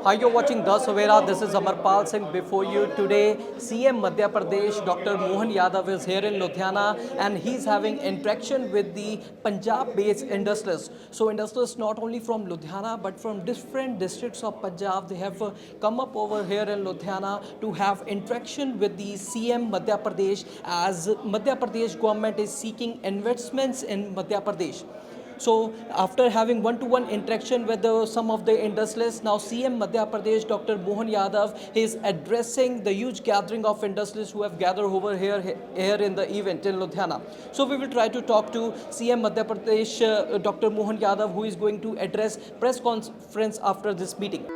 Hi, you're watching The Savera. This is Amarpal Singh. Before you today, CM Madhya Pradesh, Dr. Mohan Yadav is here in Ludhiana and he's having interaction with the Punjab-based industrialists. So industrialists not only from Ludhiana but from different districts of Punjab, they have come up over here in Ludhiana to have interaction with the CM Madhya Pradesh as Madhya Pradesh government is seeking investments in Madhya Pradesh. So after having one-to-one interaction with some of the industrialists, now CM Madhya Pradesh, Dr. Mohan Yadav, is addressing the huge gathering of industrialists who have gathered over here in the event in Ludhiana. So we will try to talk to CM Madhya Pradesh, Dr. Mohan Yadav, who is going to address press conference after this meeting.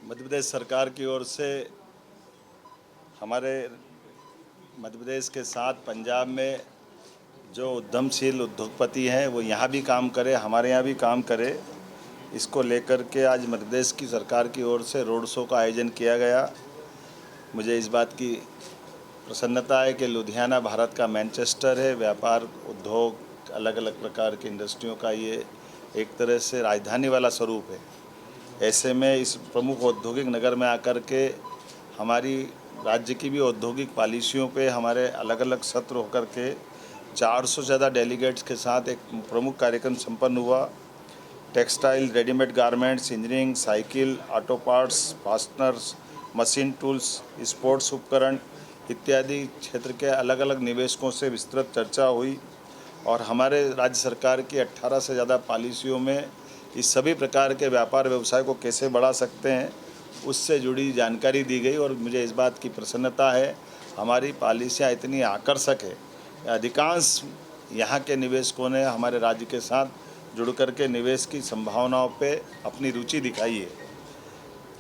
Madhya Pradesh सरकार की ओर से हमारे मध्य प्रदेश के साथ पंजाब में जो उद्यमशील उद्योगपति हैं वो यहाँ भी काम करे, हमारे यहाँ भी काम करे, इसको लेकर के आज मध्य प्रदेश की सरकार की ओर से रोड शो का आयोजन किया गया। मुझे इस बात की प्रसन्नता है कि लुधियाना भारत का मैनचेस्टर है। व्यापार, उद्योग, अलग अलग प्रकार की इंडस्ट्रियों का ये एक तरह से राजधानी वाला स्वरूप है। ऐसे में इस प्रमुख औद्योगिक नगर में आकर के हमारी राज्य की भी औद्योगिक पॉलिसियों पे हमारे अलग अलग सत्र होकर के 400 से ज़्यादा डेलीगेट्स के साथ एक प्रमुख कार्यक्रम संपन्न हुआ। Textile, readymade garments, engineering, cycle, auto parts, fasteners, machine tools, sports उपकरण इत्यादि क्षेत्र के अलग अलग निवेशकों से विस्तृत चर्चा हुई और हमारे राज्य सरकार की 18 से ज़्यादा पॉलिसियों में इस सभी प्रकार के व्यापार व्यवसाय को कैसे बढ़ा सकते हैं उससे जुड़ी जानकारी दी गई। और मुझे इस बात की प्रसन्नता है, हमारी पॉलिसियाँ इतनी आकर्षक है, अधिकांश यहाँ के निवेशकों ने हमारे राज्य के साथ जुड़ कर के निवेश की संभावनाओं पे अपनी रुचि दिखाई है।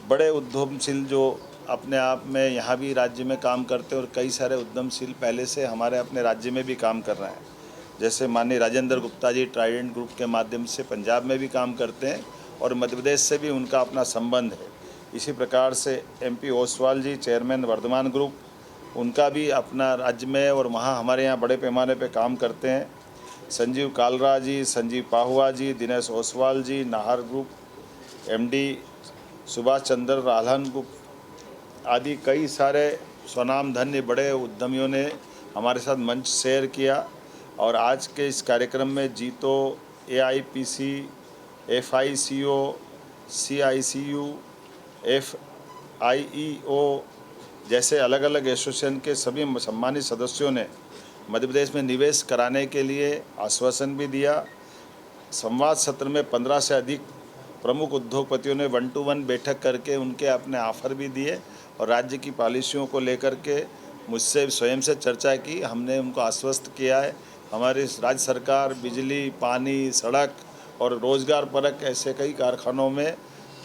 बड़े उद्यमशील जो अपने आप में यहाँ भी राज्य में काम करते हैं और कई सारे उद्यमशील पहले से हमारे अपने राज्य में भी काम कर रहे हैं, जैसे माननीय राजेंद्र गुप्ता जी ट्राइडेंट ग्रुप के माध्यम से पंजाब में भी काम करते हैं और मध्य प्रदेश से भी उनका अपना संबंध है। इसी प्रकार से MP ओसवाल जी चेयरमैन वर्धमान ग्रुप, उनका भी अपना राज्य में और वहाँ हमारे यहाँ बड़े पैमाने पे काम करते हैं। संजीव कालरा जी, संजीव पाहुआ जी, दिनेश ओसवाल जी, Nahar group MD Subhash Chandra राहलन group आदि कई सारे स्वनाम धन्य बड़े उद्यमियों ने हमारे साथ मंच शेयर किया। और आज के इस कार्यक्रम में जीतो, AIPC, FICO, CICU, FIEO जैसे अलग अलग एसोसिएशन के सभी सम्मानित सदस्यों ने मध्य प्रदेश में निवेश कराने के लिए आश्वासन भी दिया। संवाद सत्र में 15 से अधिक प्रमुख उद्योगपतियों ने 1-to-1 बैठक करके उनके अपने ऑफर भी दिए और राज्य की पॉलिसियों को लेकर के मुझसे स्वयं से चर्चा की। हमने उनको आश्वस्त किया है हमारी राज्य सरकार बिजली, पानी, सड़क और रोज़गार परक ऐसे कई कारखानों में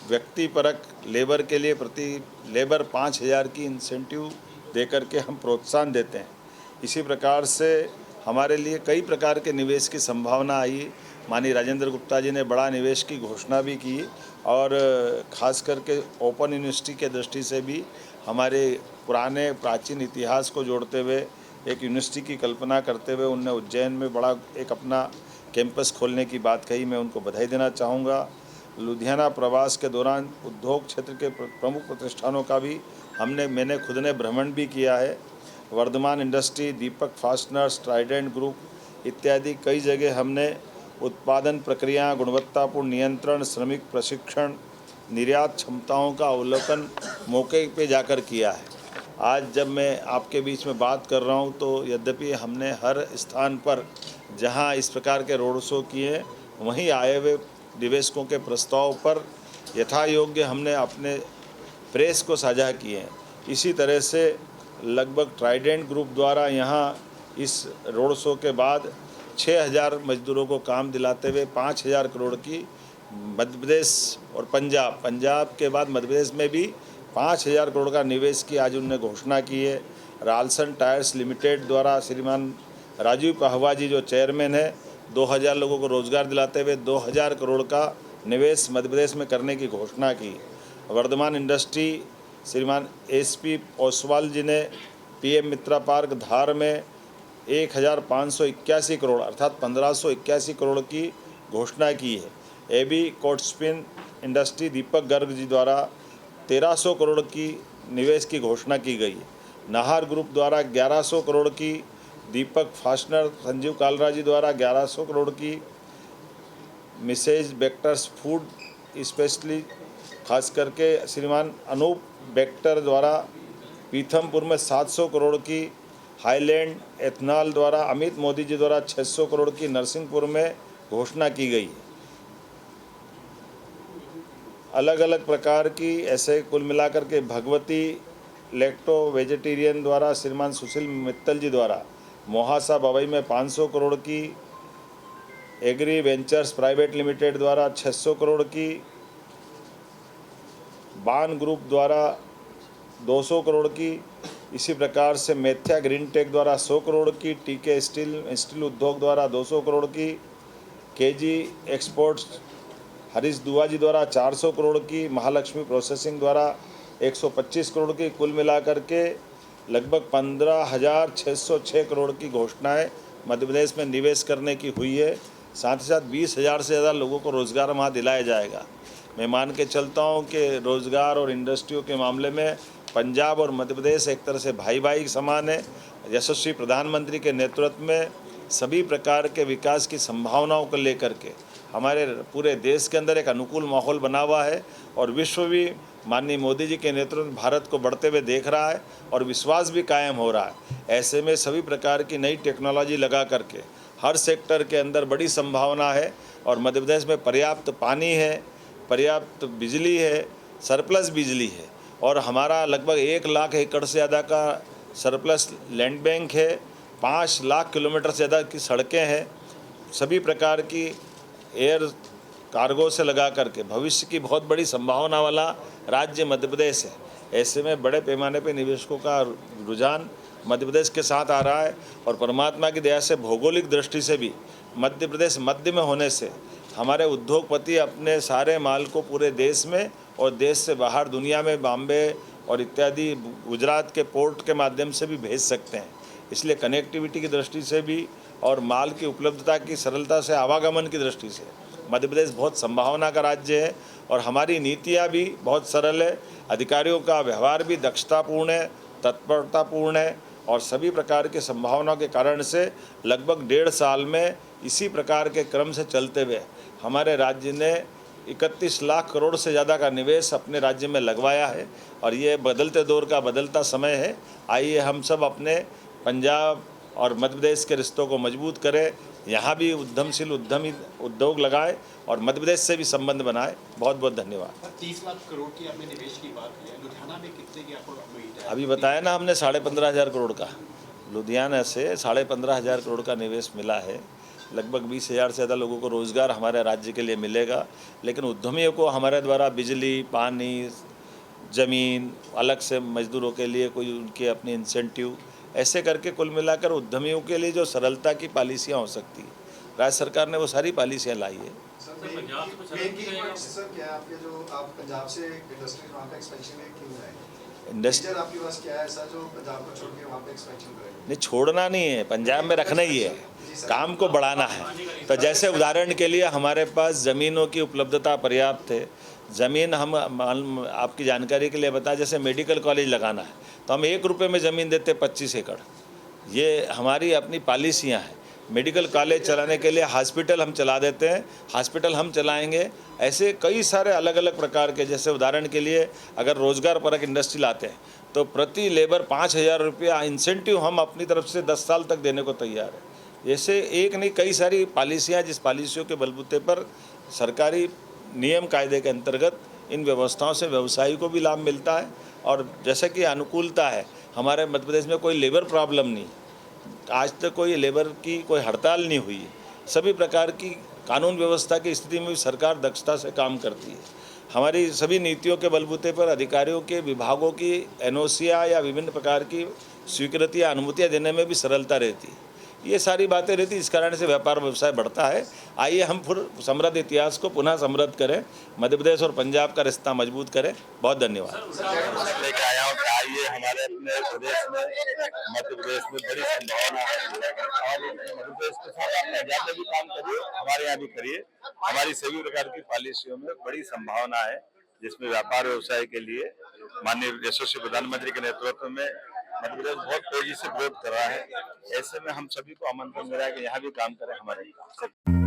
व्यक्ति परक लेबर के लिए प्रति लेबर 5,000 की इंसेंटिव देकर के हम प्रोत्साहन देते हैं। इसी प्रकार से हमारे लिए कई प्रकार के निवेश की संभावना आई। माननीय राजेंद्र गुप्ता जी ने बड़ा निवेश की घोषणा भी की और ख़ास करके ओपन यूनिवर्सिटी के दृष्टि से भी हमारे पुराने प्राचीन इतिहास को जोड़ते हुए एक यूनिवर्सिटी की कल्पना करते हुए उनने उज्जैन में बड़ा एक अपना कैंपस खोलने की बात कही। मैं उनको बधाई देना चाहूँगा। लुधियाना प्रवास के दौरान उद्योग क्षेत्र के प्रमुख प्रतिष्ठानों का भी मैंने खुद ने भ्रमण भी किया है वर्धमान इंडस्ट्री, दीपक फास्टनर्स, ट्राइडेंट ग्रुप इत्यादि कई जगह हमने उत्पादन प्रक्रिया, गुणवत्तापूर्ण नियंत्रण, श्रमिक प्रशिक्षण, निर्यात क्षमताओं का अवलोकन मौके पे जाकर किया है। आज जब मैं आपके बीच में बात कर रहा हूं तो यद्यपि हमने हर स्थान पर जहां इस प्रकार के रोड शो किए, वहीं आए हुए निवेशकों के प्रस्ताव पर यथा योग्य हमने अपने प्रेस को साझा किए हैं। इसी तरह से लगभग ट्राइडेंट ग्रुप द्वारा यहाँ इस रोड शो के बाद 6000 मजदूरों को काम दिलाते हुए 5000 करोड़ की मध्य प्रदेश और पंजाब के बाद मध्य प्रदेश में भी 5000 करोड़ का निवेश की आज उन्होंने घोषणा की है। रालसन टायर्स लिमिटेड द्वारा श्रीमान राजीव पहवा जी जो चेयरमैन है 2000 लोगों को रोजगार दिलाते हुए 2000 करोड़ का निवेश मध्य प्रदेश में करने की घोषणा की। वर्धमान इंडस्ट्री श्रीमान एसपी ओसवाल जी ने पीएम मित्रा पार्क धार में 1581 करोड़ अर्थात 1581 करोड़ की घोषणा की है। एबी कोटस्पिन इंडस्ट्री दीपक गर्ग जी द्वारा 1300 करोड़ की निवेश की घोषणा की गई है। नाहर ग्रुप द्वारा 1100 करोड़ की, दीपक फास्टनर संजीव कालरा जी द्वारा 1100 करोड़ की, मिसेज बेक्टर्स फूड स्पेशली खास करके श्रीमान अनूप बेक्टर द्वारा पीथमपुर में 700 करोड़ की, हाईलैंड एथनॉल द्वारा अमित मोदी जी द्वारा 600 करोड़ की नरसिंहपुर में घोषणा की गई है। अलग अलग प्रकार की ऐसे कुल मिलाकर के भगवती लैक्टो वेजिटेरियन द्वारा श्रीमान सुशील मित्तल जी द्वारा मोहासा बवई में 500 करोड़ की, एग्री वेंचर्स प्राइवेट लिमिटेड द्वारा 600 करोड़ की, बान ग्रुप द्वारा 200 करोड़ की, इसी प्रकार से मेथ्या ग्रीन टेक द्वारा 100 करोड़ की, टीके स्टील उद्योग द्वारा 200 करोड़ की, केजी एक्सपोर्ट्स हरीश दुआ जी द्वारा 400 करोड़ की, महालक्ष्मी प्रोसेसिंग द्वारा 125 करोड़ की, कुल मिलाकर के लगभग 15,606 करोड़ की घोषणाएं मध्य प्रदेश में निवेश करने की हुई है। साथ ही साथ 20,000 से ज़्यादा लोगों को रोज़गार वहाँ दिलाया जाएगा। मैं मान के चलता हूँ कि रोज़गार और इंडस्ट्रियों के मामले में पंजाब और मध्य प्रदेश एक तरह से भाई भाई समान है। यशस्वी प्रधानमंत्री के नेतृत्व में सभी प्रकार के विकास की संभावनाओं को लेकर के हमारे पूरे देश के अंदर एक अनुकूल माहौल बना हुआ है और विश्व भी माननीय मोदी जी के नेतृत्व में भारत को बढ़ते हुए देख रहा है और विश्वास भी कायम हो रहा है। ऐसे में सभी प्रकार की नई टेक्नोलॉजी लगा करके हर सेक्टर के अंदर बड़ी संभावना है और मध्य प्रदेश में पर्याप्त पानी है, पर्याप्त बिजली है, सरप्लस बिजली है और हमारा लगभग 1 लाख एकड़ से ज़्यादा का सरप्लस लैंड बैंक है, 5 लाख किलोमीटर से ज़्यादा की सड़कें हैं, सभी प्रकार की एयर कार्गो से लगा करके भविष्य की बहुत बड़ी संभावना वाला राज्य मध्य प्रदेश है। ऐसे में बड़े पैमाने पर निवेशकों का रुझान मध्य प्रदेश के साथ आ रहा है और परमात्मा की दया से भौगोलिक दृष्टि से भी मध्य प्रदेश मध्य में होने से हमारे उद्योगपति अपने सारे माल को पूरे देश में और देश से बाहर दुनिया में बॉम्बे और इत्यादि गुजरात के पोर्ट के माध्यम से भी भेज सकते हैं। इसलिए कनेक्टिविटी की दृष्टि से भी और माल की उपलब्धता की सरलता से आवागमन की दृष्टि से मध्य प्रदेश बहुत संभावना का राज्य है और हमारी नीतियाँ भी बहुत सरल है। अधिकारियों का व्यवहार भी दक्षतापूर्ण है, तत्परतापूर्ण है और सभी प्रकार की संभावनाओं के कारण से लगभग 1.5 साल में इसी प्रकार के क्रम से चलते हुए हमारे राज्य ने 31 लाख करोड़ से ज़्यादा का निवेश अपने राज्य में लगवाया है और ये बदलते दौर का बदलता समय है। आइए हम सब अपने पंजाब और मध्य प्रदेश के रिश्तों को मजबूत करें, यहाँ भी उद्यमशील उद्यमी उद्योग लगाए और मध्य प्रदेश से भी संबंध बनाए। बहुत बहुत धन्यवाद। 30 लाख करोड़ की आपने निवेश की बात की है, लुधियाना में कितने की आपको उम्मीद है? अभी बताया ना हमने 15,500 करोड़ का, लुधियाना से 15,500 करोड़ का निवेश मिला है। लगभग 20,000 से ज़्यादा लोगों को रोज़गार हमारे राज्य के लिए मिलेगा। लेकिन उद्यमियों को हमारे द्वारा बिजली, पानी, ज़मीन, अलग से मजदूरों के लिए कोई उनकी अपनी इंसेंटिव, ऐसे करके कुल मिलाकर उद्यमियों के लिए जो सरलता की पॉलिसियाँ हो सकती है, राज्य सरकार ने वो सारी पॉलिसियाँ लाई है। सर क्या है आपके जो आप पंजाब से इंडस्ट्री वहाँ पे एक्सपेंशन में क्यों जाएंगे? इंडस्ट्री आपके पास क्या है ऐसा जो पंजाब को छोड़ के वहाँ पे एक्सपेंशन करेंगे? नहीं, छोड़ना नहीं है, पंजाब में रखना ही है, काम को बढ़ाना है। तो जैसे उदाहरण के लिए हमारे पास ज़मीनों की उपलब्धता पर्याप्त है। ज़मीन हम आपकी जानकारी के लिए बता, जैसे मेडिकल कॉलेज लगाना है तो हम 1 रुपये में ज़मीन देते 25 एकड़। ये हमारी अपनी पॉलिसियाँ हैं। मेडिकल कॉलेज चलाने के लिए हॉस्पिटल हम चला देते हैं, हॉस्पिटल हम चलाएंगे। ऐसे कई सारे अलग अलग प्रकार के, जैसे उदाहरण के लिए अगर रोज़गार परक इंडस्ट्री लाते हैं तो प्रति लेबर 5,000 रुपया इंसेंटिव हम अपनी तरफ से 10 साल तक देने को तैयार है। जैसे एक नहीं, कई सारी पॉलिसियाँ, जिस पॉलिसियों के बलबूते पर सरकारी नियम कायदे के अंतर्गत इन व्यवस्थाओं से व्यवसायी को भी लाभ मिलता है। और जैसे कि अनुकूलता है, हमारे मध्य प्रदेश में कोई लेबर प्रॉब्लम नहीं, आज तक कोई लेबर की कोई हड़ताल नहीं हुई है। सभी प्रकार की कानून व्यवस्था की स्थिति में भी सरकार दक्षता से काम करती है। हमारी सभी नीतियों के बलबूते पर अधिकारियों के, विभागों की एनओसियाँ या विभिन्न प्रकार की स्वीकृति या अनुमतियाँ देने में भी सरलता रहती है। ये सारी बातें रहती, इस कारण से व्यापार व्यवसाय बढ़ता है। आइए हम फिर समृद्ध इतिहास को पुनः समृद्ध करें, मध्य प्रदेश और पंजाब का रिश्ता मजबूत करें। बहुत धन्यवाद। लेकर आया हूँ कि आइए हमारे अपने प्रदेश में, मध्य प्रदेश में बड़ी संभावना है और मध्य प्रदेश के साथ आप पंजाब में भी काम करिए, हमारे यहाँ भी करिए। हमारी सभी प्रकार की पॉलिसियों में बड़ी संभावना है, जिसमें व्यापार व्यवसाय के लिए माननीय यशस्वी प्रधानमंत्री के नेतृत्व में मध्य प्रदेश बहुत तेजी से ग्रोथ कर रहा है। ऐसे में हम सभी को आमंत्रण मिला है कि यहाँ भी काम करें हमारे।